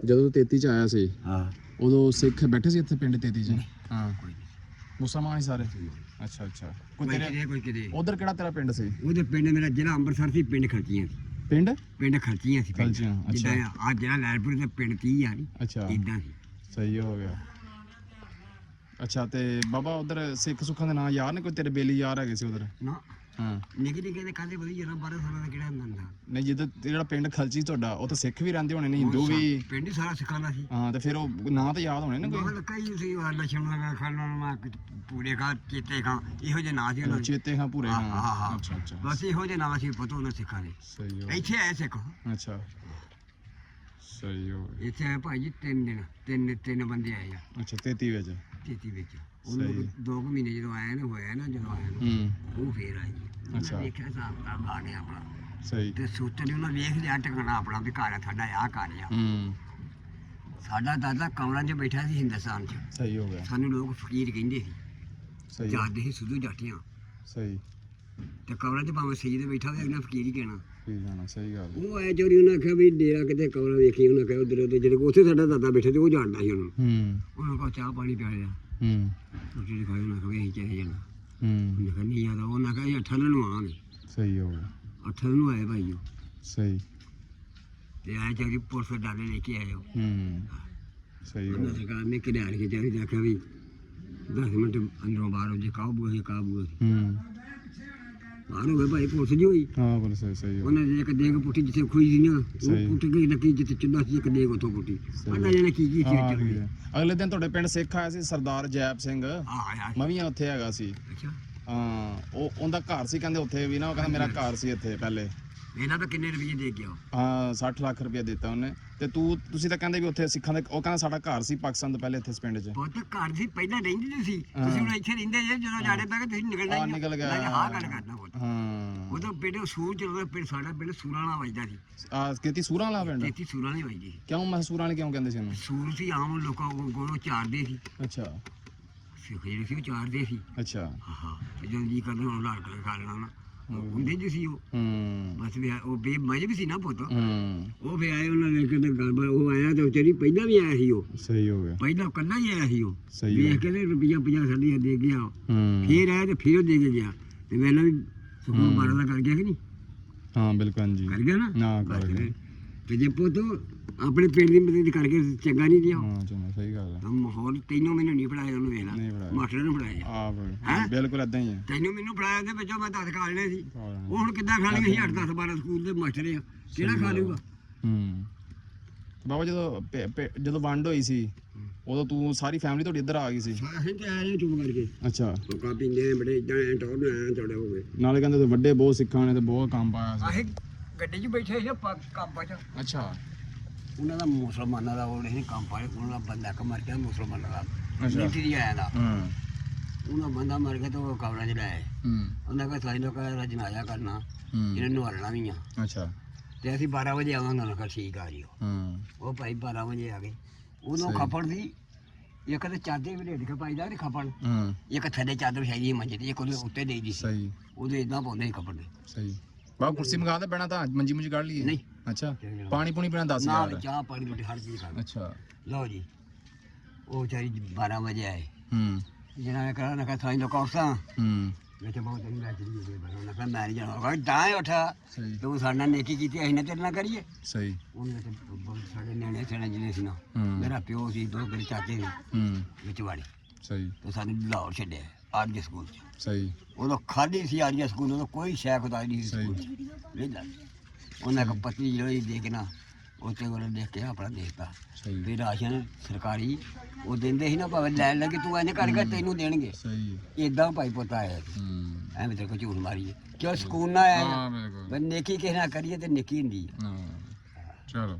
ਜਦੋਂ 33 ਚ ਆਇਆ ਸੀ ਹਾਂ ਉਦੋਂ ਸਿੱਖ ਬੈਠੇ ਸੀ ਇੱਥੇ ਪਿੰਡ 33 ਚ? ਹਾਂ, ਕੋਈ ਮੁਸਲਮਾਨ ਹੀ ਸਾਰੇ? ਅੱਛਾ ਅੱਛਾ। ਕੋਈ ਤੇਰੇ ਕਿਤੇ ਕੋਈ ਕਿਤੇ ਉਧਰ ਕਿਹੜਾ ਤੇਰਾ ਪਿੰਡ ਸੀ? ਉਹਦੇ ਪਿੰਡ ਮੇਰਾ ਜ਼ਿਲ੍ਹਾ ਅੰਮ੍ਰਿਤਸਰ ਸੀ, ਪਿੰਡ ਖਰਚੀਆਂ ਸੀ। ਪਿੰਡ ਖਰਚੀਆਂ ਸੀ। ਖਰਚੀਆਂ, ਅੱਛਾ। ਜਿੱਦਾਂ ਆ ਜਿਹੜਾ ਲੈਲਪੁਰ ਦਾ ਪਿੰਡ 30 ਆ ਨੀ, ਅੱਛਾ ਇਦਾਂ ਸੀ। ਸਹੀ ਹੋ ਗਿਆ। ਅੱਛਾ, ਤੇ ਬਾਬਾ ਉਧਰ ਸਿੱਖ ਸੁੱਖਾਂ ਦੇ ਨਾਂ ਯਾਰ ਨੇ? ਕੋਈ ਤੇਰੇ ਬੇਲੀ ਯਾਰ ਹੈਗੇ ਸੀ ਉਧਰ? ਨਾ ਹਾਂ, ਨਿੱਕੇ ਨਿੱਕੇ ਦੇ ਕਾਹਦੇ ਵਧੀਆ 12 ਸਾਲਾਂ ਦਾ ਕਿਹੜਾ ਹੁੰਦਾ। ਨਹੀਂ ਜਿੱਦਾਂ ਜਿਹੜਾ ਪਿੰਡ ਖਲਚੀ ਤੁਹਾਡਾ, ਉਹ ਤਾਂ ਸਿੱਖ ਵੀ ਰਹਿੰਦੇ ਹੋਣੇ ਨੇ, ਹਿੰਦੂ ਵੀ? ਪਿੰਡ ਹੀ ਸਾਰਾ ਸਿੱਖਾਂ ਦਾ ਸੀ। ਹਾਂ, ਤੇ ਫਿਰ ਉਹ ਨਾਂ ਤਾਂ ਯਾਦ ਹੋਣੇ ਨਾ ਕੋਈ? ਬਹੁਤ ਕਈ ਸੀ, ਲਛਮਣ ਖਾਨ, ਪੂਰੇ ਖਾਂ, ਚੇਤੇ ਖਾਂ, ਇਹੋ ਜਿਹੇ ਨਾਂ ਸੀ ਉਹਨਾਂ ਦੇ। ਚੇਤੇ ਹਾਂ, ਪੂਰੇ ਹਾਂ। ਹਾਂ। ਅੱਛਾ ਅੱਛਾ, ਬਸ ਇਹੋ ਜਿਹੇ ਨਾਂ ਸੀ ਪਤਾ ਉਹਨਾਂ ਸਿੱਖਾਂ ਦੇ। ਸਹੀ ਹੋ ਇੱਥੇ ਆਏ ਸਿੱਖ। ਅੱਛਾ, ਸਹੀ ਹੋ ਗਿਆ। ਇੱਥੇ ਆਏ ਭਾਈ ਜੀ 3 ਬੰਦੇ ਆਏ ਆ। ਅੱਛਾ, 33 ਵਿੱਚ? 33 ਵਿੱਚ ਉਹਨੂੰ 2 ਮਹੀਨੇ ਜਦੋਂ ਆਇਆ ਨਾ ਜਦੋਂ ਆਇਆ ਉਹ ਫੇਰ ਆਏ ਜੀ। ਅੱਛਾ। ਦੇਖਿਆ ਹਿਸਾਬ ਕਿਤਾਬ ਆ ਗਿਆ ਆਪਣਾ। ਸਹੀ। ਤੇ ਸੋਚਣ ਉਹਨਾਂ ਵੇਖ ਲਿਆ ਟਿਕਾਣਾ ਆਪਣਾ ਵੀ ਘਰ ਆ ਸਾਡਾ, ਆਹ ਘਰ ਆ। ਸਾਡਾ ਦਾਦਾ ਕਮਰਾਂ 'ਚ ਬੈਠਾ ਸੀ ਹਿੰਦੁਸਤਾਨ 'ਚ। ਸਹੀ ਹੋ ਗਿਆ। ਸਾਨੂੰ ਲੋਕ ਫਕੀਰ ਕਹਿੰਦੇ ਸੀ। ਸਹੀ। ਜਾਂਦੇ ਸੀ ਸਿੱਧੂ ਜਾਟੀਆਂ। ਸਹੀ। ਤੇ ਕਮਰਾਂ 'ਚ ਭਾਵੇਂ ਸਹੀ ਦੇ ਬੈਠਾ ਹੋਵੇ ਅਗਲਾ ਫਕੀਰ ਹੀ ਕਹਿਣਾ। ਠੀਕ ਹੈ ਨਾ, ਸਹੀ ਗੱਲ। ਉਹ ਆਏ ਚੋਰੀ, ਉਹਨਾਂ ਆਖਿਆ ਵੀ ਡੇਰਾ ਕਿਤੇ ਕਮਰਾ ਵੇਖੀ, ਉਹਨਾਂ ਕਿਹਾ ਉਧਰ ਜਿਹੜੇ ਉੱਥੇ ਸਾਡਾ ਦਾਦਾ ਬੈਠਾ ਤੇ ਉਹ ਜਾਣਦਾ ਸੀ ਉਹਨੂੰ। ਉਹਨਾਂ ਕੋਲ ਚਾਹ ਪਾਣੀ ਪਿਆ ਲਿਆ, ਰੋਟੀ ਖਾਈ, ਉਹਨਾਂ ਕਿਹਾ ਅਸੀਂ ਚਲੇ ਜਾਣਾ। ਉਹਨੇ ਕਿਹਾ ਨਹੀਂ ਆਦਾ, ਉਹਨਾਂ ਕਿਹਾ 18 ਨੂੰ ਆਵਾਂਗੇ। ਸਹੀ ਹੋ ਗਿਆ। 18 ਨੂੰ ਆਏ ਭਾਈ ਉਹ। ਸਹੀ। ਤੇ ਆਏ ਚਾਹੀ ਪੁਲਿਸ ਡਾਲੇ ਲੈ ਕੇ ਆਏ ਉਹ। ਸਹੀ ਹੋ ਉਹਨਾਂ ਗਿਆ। ਸਰਕਾਰ ਨੇ ਕਿਹੜਾ ਕੇ ਚਾਹੀ ਦੇਖਿਆ ਵੀ 10 ਮਿੰਟ ਅੰਦਰੋਂ ਬਾਹਰ ਹੋ ਜੇ ਕਾਬੂ ਹੈ ਕਾਬੂ ਬਾਹਰ ਹੋ ਗਏ ਭਾਈ, ਪੁਲਿਸ ਜੀ ਹੋਈ। ਹਾਂ, ਬੋਲ ਸਹੀ। ਸਹੀ ਉਹਨੇ ਇੱਕ ਦੇਗ ਪੁੱਟੀ ਜਿੱਥੇ ਖੋਈ ਸੀ ਨਾ, ਉਹ ਪੁੱਟ ਗਈ ਲੱਗੀ ਜਿੱਥੇ ਚੁੱਲ੍ਹਾ ਸੀ, ਇੱਕ ਦੇਗ ਉੱਥੋਂ ਪੁੱਟੀ। ਪਤਾ ਜਾਣੇ ਕੀ ਸੀ ਉੱਥੇ। ਅਗਲੇ ਦਿਨ ਤੁਹਾਡੇ ਪਿੰਡ ਸਿੱਖ ਆਇਆ ਸੀ, ਸਰਦਾਰ ਜੈਪ ਸਿੰਘ। ਮੈਂ ਵੀ ਉੱਥੇ ਹੈਗਾ ਸੀ। ਅੱਛਾ। ਹਾਂ, ਉਹਦਾ ਘਰ ਸੀ ਕਹਿੰਦੇ ਉੱਥੇ ਵੀ ਨਾ, ਉਹ ਕਹਿੰਦਾ ਮੇਰਾ ਘਰ ਸੀ ਇੱਥੇ ਪਹਿਲੇ। ਇਹਨਾਂ ਤਾਂ ਕਿੰਨੇ ਰੁਪਏ ਦੇ ਗਿਆ? ਹਾਂ, 60 ਲੱਖ ਰੁਪਇਆ ਦਿੱਤਾ ਉਹਨੇ। ਤੇ ਤੁਸੀਂ ਤਾਂ ਕਹਿੰਦੇ ਵੀ ਉੱਥੇ ਸਿੱਖਾਂ ਦੇ, ਉਹ ਕਹਿੰਦਾ ਸਾਡਾ ਘਰ ਸੀ ਪਾਕਿਸਤਾਨ ਤੋਂ ਪਹਿਲੇ ਇੱਥੇ ਇਸ ਪਿੰਡ 'ਚ। ਬਹੁਤ ਘਰ ਸੀ, ਪਹਿਲਾਂ ਰਹਿੰਦੇ ਸੀ ਤੁਸੀਂ, ਹੁਣ ਇੱਥੇ ਰਹਿੰਦੇ ਜੇ, ਜਦੋਂ ਜਾੜੇ ਪੈ ਗਏ ਤੁਸੀਂ ਨਿਕਲਣਾ ਹੀ ਨਿਕਲ ਗਿਆ। ਹਾਂ ਗੱਲ ਕਰਦਾ ਬਹੁਤ। ਹਾਂ, ਉਹਦਾ ਪਿੰਡ ਸੂਰ ਚੱਲਦਾ, ਪਿੰਡ ਸਾਡਾ ਪਿੰਡ ਸੂਰਾਂ ਵਾਲਾ ਵੱਜਦਾ ਸੀ। ਕਿਤੇ ਸੂਰਾਂ ਵਾਲਾ ਪਿੰਡ? ਇੱਥੇ ਸੂਰਾਂ ਵਾਲੀ ਵੱਜਦੀ ਸੀ। ਕਿਉਂ ਮੈਂ ਸੂਰਾਂ ਵਾਲੇ ਕਿਉਂ ਕਹਿੰਦੇ ਸੀ ਉਹਨੂੰ? ਸੂਰ ਸੀ ਆਮ ਲੋਕਾਂ ਕੋਲੋਂ ਚਾਰਦੇ ਸੀ। ਅੱਛਾ। ਸਿੱਖ ਜਿਹੜੇ ਸੀ ਉਹ ਚਾਰਦੇ ਸੀ। ਅੱਛਾ। ਹਾਂ, ਤੇ ਜਦੋਂ ਜੀ ਕਰਦੇ ਹੁਣ ਲਾੜ ਕੇ ਖਾ ਲੈਣਾ ਨਾ, ਹੁੰਦੇ ਜੀ ਸੀ ਉਹ। ਬਸ ਵੀ ਉਹ ਮਜ਼ੇ ਸੀ ਨਾ ਪੁੱਤ। ਉਹ ਫਿਰ ਆਏ, ਉਹਨਾਂ ਨੇ ਕਹਿੰਦੇ ਗੱਲ, ਉਹ ਆਇਆ ਤੇ ਵਿਚਾਰੀ ਪਹਿਲਾਂ ਵੀ ਆਇਆ ਸੀ ਉਹ। ਸਹੀ ਹੋ ਗਿਆ। ਪਹਿਲਾਂ ਕੱਲਾ ਹੀ ਆਇਆ ਸੀ ਉਹ। ਸਹੀ। ਵੇਖ ਕੇ ਰੁਪਈਆ 50 ਸਾਡੀ ਦੇ ਗਿਆ। ਫੇਰ ਆਇਆ ਤੇ ਫਿਰ ਉਹ ਦੇ ਕੇ ਗਿਆ। ਤੇ ਵੇਲਾ ਵੀ ਸੁਖਮਨ ਬਾਰਾਂ ਦਾ ਕਰ ਗਿਆ ਕਿ ਨਹੀਂ? ਹਾਂ, ਬਿਲਕੁਲ ਜੀ। ਕਰ ਗਿਆ ਨਾ। ਕਰ ਗਿਆ। ਤੇ ਜੇ ਪੁੱਤ ਆਪਣੇ ਪਿੰਡ ਦੀ ਮਦਦ ਕਰਕੇ ਚੰਗਾ ਨਹੀਂ ਰਿਹਾ। ਹਾਂ, ਚੰਗਾ, ਸਹੀ ਗੱਲ ਹੈ। ਮਾਹੌਲ ਤੈਨੂੰ ਮੈਨੂੰ ਨਹੀਂ ਪੜਾਇਆ, ਉਹਨੂੰ ਵੇਖ ਨਹੀਂ ਲਾ, ਪੜਾਇਆ। ਮਾਸਟਰ ਨੂੰ ਪੜਾਇਆ। ਬਿਲਕੁਲ ਏਦਾਂ ਹੀ ਹੈ। ਤੈਨੂੰ ਮੈਨੂੰ ਪੜਾਇਆ ਤੇ ਵਿੱਚੋਂ ਮੈਂ 10 ਖਾ ਲੈਣੇ ਸੀ। ਉਹ ਹੁਣ ਕਿੱਦਾਂ ਖਾ ਲਈਏ? ਅਸੀਂ 8 10 12 ਸਕੂਲ ਦੇ ਮਾਸਟਰ ਆ, ਕਿਹੜਾ ਖਾ ਲੂਗਾ? ਬਾਬਾ ਜਦੋਂ ਵੰਡ ਹੋਈ ਸੀ ਉਦੋਂ ਤੂੰ ਸਾਰੀ ਫੈਮਿਲੀ ਤੁਹਾਡੀ ਇੱਧਰ ਆ ਗਈ ਸੀ? ਅਸੀਂ ਤੇ ਆਏ ਚੁੱਪ ਕਰਕੇ। ਅੱਛਾ। ਕੋਕਾ ਪੀਂਦੇ ਬੜੇ ਇਦਾਂ ਟੌਰ ਐ ਚੌੜੇ ਹੋ ਗਏ। ਨਾਲੇ ਕਹਿੰਦੇ ਵੱਡੇ ਬਹੁਤ ਸਿੱਖਾਂ ਨੇ ਤੇ ਬਹੁਤ ਕੰਮ ਪਾਇਆ ਸੀ। ਅਸੀਂ ਗੱਡੀ 'ਚ ਬੈਠੇ ਸੀ ਕੰਪਾਂ 'ਚ। ਅੱਛਾ। ਉਹਨਾਂ ਦਾ ਮੁਸਲਮਾਨਾਂ ਦਾ ਉਹ ਨਹੀਂ ਕੰਮ ਪਾਇਆ, ਉਹਨਾਂ ਦਾ ਬੰਦਾ ਮਰ ਗਿਆ ਮੁਸਲਮਾਨਾਂ ਦਾ। ਅੱਛਾ। ਨਹੀਂ ਆਇਆ ਦਾ। ਉਹਨਾਂ ਬੰਦਾ ਮਰ ਗਿਆ ਤਾਂ ਉਹ ਕਬਰਾਂ 'ਚ ਲਾਇਆ। ਉਹਨਾਂ ਕਹਿੰਦਾ ਸਾਰੇ ਲੋਕਾਂ ਦਾ ਜਨਾਜ਼ਾ ਕਰਨਾ, ਇਹਨਾਂ ਨੂੰ ਨਵਾਲਣਾ ਵੀ ਆ। ਅੱਛਾ। ਤੇ ਅਸੀਂ 12 ਵਜੇ ਆਵਾਂਗੇ। ਉਹਨਾਂ ਕਿਹਾ ਠੀਕ ਆ ਜੀ। ਉਹ ਭਾਈ 12 ਵਜੇ ਆ ਗਏ। ਉਹਨੂੰ ਖਪਣ ਦੀ ਇੱਕ ਤਾਂ ਚਾਦਰ ਵੀ ਢੇਡ ਕੇ ਪਾਈਦਾ ਤੇ ਖਪਣ, ਇੱਕ ਥੱਲੇ ਚਾਦਰ ਵਿਛਾਈ ਦੀ ਮੰਜੇ ਤੇ, ਇੱਕ ਉਹਦੇ ਉੱਤੇ ਦੇਈ ਦੀ ਸੀ। ਉਹਦੇ ਇਦਾਂ ਪਾਉਂਦੇ ਸੀ ਖਪਣ ਦੇ। ਸਹੀ। ਬਾਬਾ ਕੁਰਸੀ ਮੰਗਾ ਦੇ ਬੈਣਾ ਤਾਂ ਮੰਜੀ ਮੁੰਜੀ ਕੱਢ ਲਈਏ? ਨਹੀਂ। ਅੱਛਾ। ਪਾਣੀ ਪੂਣੀ ਪੀਣਾ 10 ਨਾਲ ਚਾਹ ਪਾਣੀ ਰੋਟੀ ਹਰ ਚੀਜ਼ ਖਾ। ਅੱਛਾ। ਲਓ ਜੀ, ਉਹ ਵਿਚਾਰੀ 12 ਵਜੇ ਆਏ। ਜਿਹਨਾਂ ਨੇ ਕਰਾ ਨਾ ਕਹਾ ਸਾਈਂ ਲੋਕਾਂ ਉਸਾਂ ਮੈਂ ਤੇ ਬਹੁਤ ਨਹੀਂ ਲੱਗ ਰਹੀ ਉਹਨਾਂ ਕਹਿੰਦਾ ਮੈਂ ਨਹੀਂ ਜਾਣਾ। ਤਾਂ ਉੱਠਾ ਤੂੰ ਸਾਡੇ ਨਾਲ ਨੇਕੀ ਕੀਤੀ, ਅਸੀਂ ਨਾ ਤੇਰੇ ਨਾਲ ਕਰੀਏ। ਸਹੀ। ਉਹਨੇ ਤੇ ਸਾਡੇ ਨਿਆਣੇ ਸਿਆਣੇ ਜਿਹਨੇ ਸੀ ਨਾ, ਮੇਰਾ ਪਿਓ ਸੀ, 2 ਮੇਰੇ ਚਾਚੇ ਸੀ ਵਿੱਚ ਵਾੜੀ। ਸਹੀ। ਤੇ ਸਾਨੂੰ ਲਾਹੌਰ ਛੱਡਿਆ ਆਰੀਆ ਸਕੂਲ 'ਚ। ਸਹੀ। ਉਦੋਂ ਖਾਲੀ ਸੀ ਆਰੀਆ ਸਕੂਲ, ਉਦੋਂ ਕੋਈ ਸ਼ੈਖ ਖੁਦਾਈ ਨਹੀਂ ਸੀ ਸਕੂਲ 'ਚ। ਵੇਲਾ ਉਹਨਾਂ ਕੋ ਪਤਲੀ ਜਿਹੜੀ ਦੇਖ ਨਾ ਉੱਥੇ ਉਹਨੇ ਦੇਖ ਕੇ ਆਪਣਾ ਦੇਖਤਾ ਵੀ ਰਾਸ਼ਨ ਸਰਕਾਰੀ ਉਹ ਦਿੰਦੇ ਸੀ ਨਾ, ਭਾਵੇਂ ਲੈਣ ਲੱਗੇ ਤੂੰ ਐਨੇ ਕਰਕੇ ਤੈਨੂੰ ਦੇਣਗੇ। ਏਦਾਂ ਭਾਈ ਪੁੱਤ ਆਇਆ ਐਵੇਂ ਤੇਰੇ ਕੋਲ ਝੂਠ ਮਾਰੀਏ ਕਿਉਂ ਸਕੂਨ ਨਾ ਆਇਆ। ਨੇਕੀ ਕਿਸੇ ਨਾਲ ਕਰੀਏ ਤੇ ਨੇਕੀ ਹੁੰਦੀ ਹੈ। ਚਲੋ।